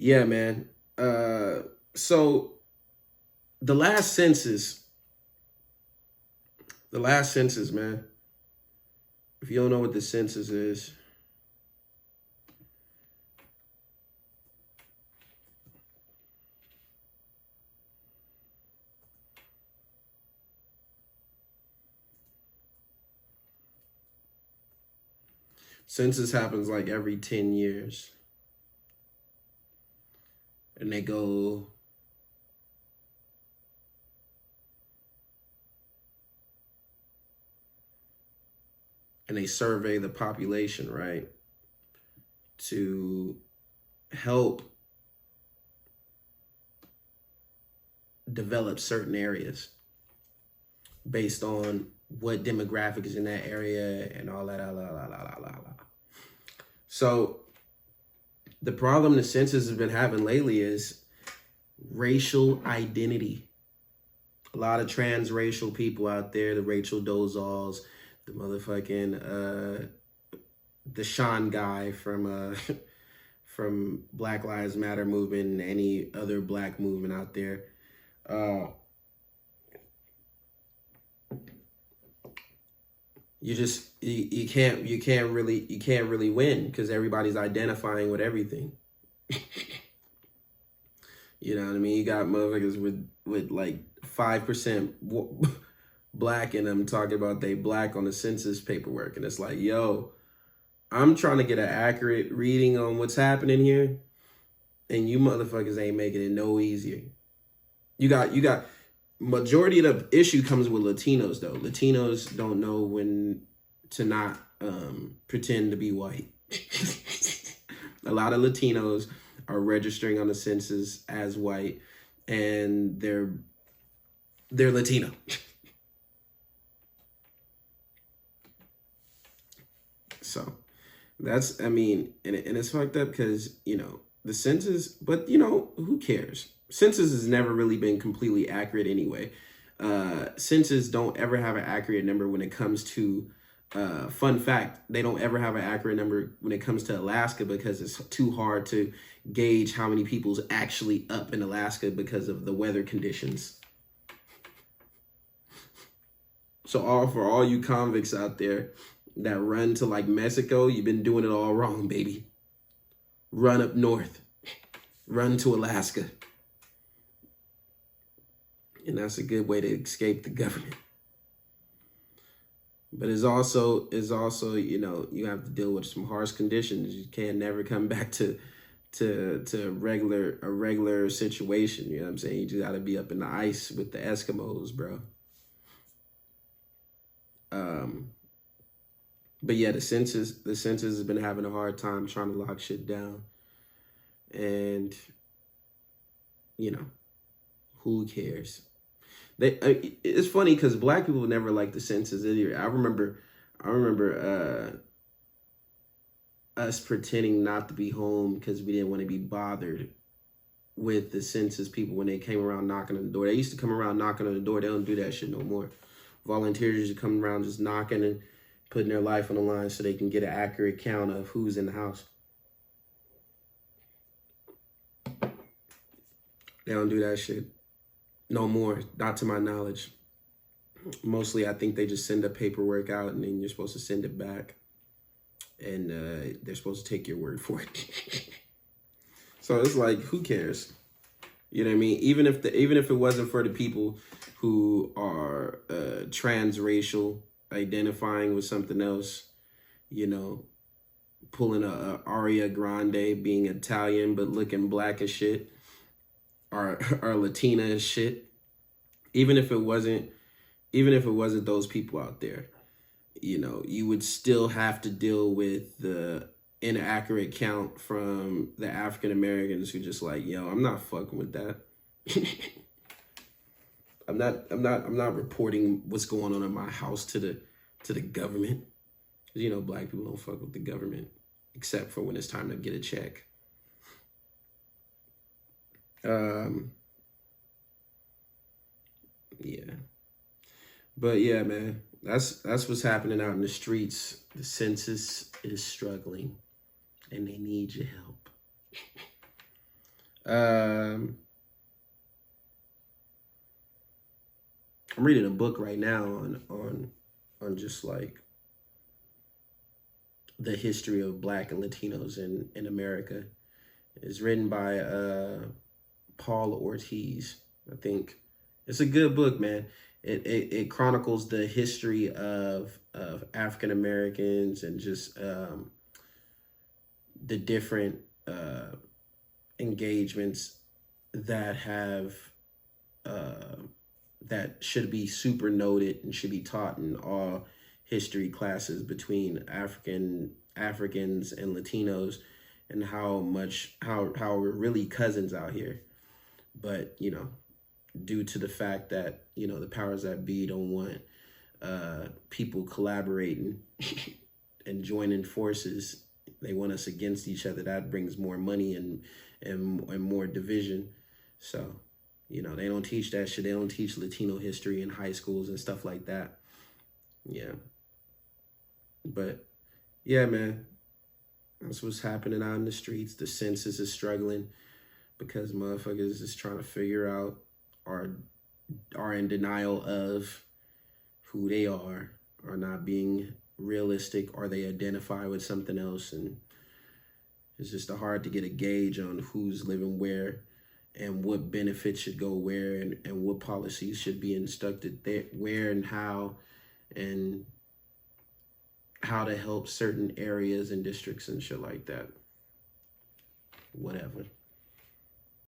Yeah, man. So the last census, man. If you don't know what the census is, census happens like every 10 years. And they go and they survey the population, right? To help develop certain areas based on what demographic is in that area and all that. So the problem the census has been having lately is racial identity. A lot of transracial people out there, the Rachel Dozals, the motherfucking the Sean guy from from Black Lives Matter movement and any other black movement out there. You can't really win because everybody's identifying with everything. You know what I mean? You got motherfuckers with like 5% black in them talking about they black on the census paperwork, and it's like, yo, I'm trying to get an accurate reading on what's happening here, and you motherfuckers ain't making it no easier. You got majority of the issue comes with Latinos though. Latinos don't know when to not pretend to be white. A lot of Latinos are registering on the census as white, and they're Latino. So that's, I mean, and it's fucked up because, you know, the census, but, you know, who cares? Census has never really been completely accurate anyway. Census don't ever have an accurate number when it comes to, fun fact, they don't ever have an accurate number when it comes to Alaska because it's too hard to gauge how many people's actually up in Alaska because of the weather conditions. So for all you convicts out there that run to like Mexico, you've been doing it all wrong, baby. Run up north. Run to Alaska. And that's a good way to escape the government. But it's also, you know, you have to deal with some harsh conditions. You can't never come back to a regular situation. You know what I'm saying? You just gotta be up in the ice with the Eskimos, bro. But yeah, the census has been having a hard time trying to lock shit down. And, you know, who cares? It's funny because black people never liked the census either. I remember us pretending not to be home because we didn't want to be bothered with the census people when they came around knocking on the door. They used to come around knocking on the door. They don't do that shit no more. Volunteers used to come around just knocking and putting their life on the line so they can get an accurate count of who's in the house. They don't do that shit no more, not to my knowledge. Mostly, I think they just send the paperwork out and then you're supposed to send it back. And they're supposed to take your word for it. So it's like, who cares? You know what I mean? Even if it wasn't for the people who are transracial, identifying with something else, you know, pulling a Aria Grande, being Italian but looking black as shit, or Latina as shit. Even if it wasn't those people out there, you know, you would still have to deal with the inaccurate count from the African Americans who just like, yo, I'm not fucking with that. I'm not reporting what's going on in my house to the government. You know, black people don't fuck with the government except for when it's time to get a check. Yeah. But yeah, man, that's what's happening out in the streets. The census is struggling and they need your help. I'm reading a book right now on just like the history of Black and Latinos in America. It's written by Paul Ortiz. I think it's a good book, man. It chronicles the history of African Americans and just the different engagements that have that should be super noted and should be taught in all history classes between Africans and Latinos, and how we're really cousins out here. But due to the fact that the powers that be don't want people collaborating and joining forces, they want us against each other. That brings more money and more division. So they don't teach that shit. They don't teach Latino history in high schools and stuff like that. Yeah. But yeah, man, that's what's happening out in the streets. The census is struggling because motherfuckers is trying to figure out or are in denial of who they are not being realistic, or they identify with something else. And it's just hard to get a gauge on who's living where and what benefits should go where, and what policies should be instructed there, where and how to help certain areas and districts and shit like that. Whatever.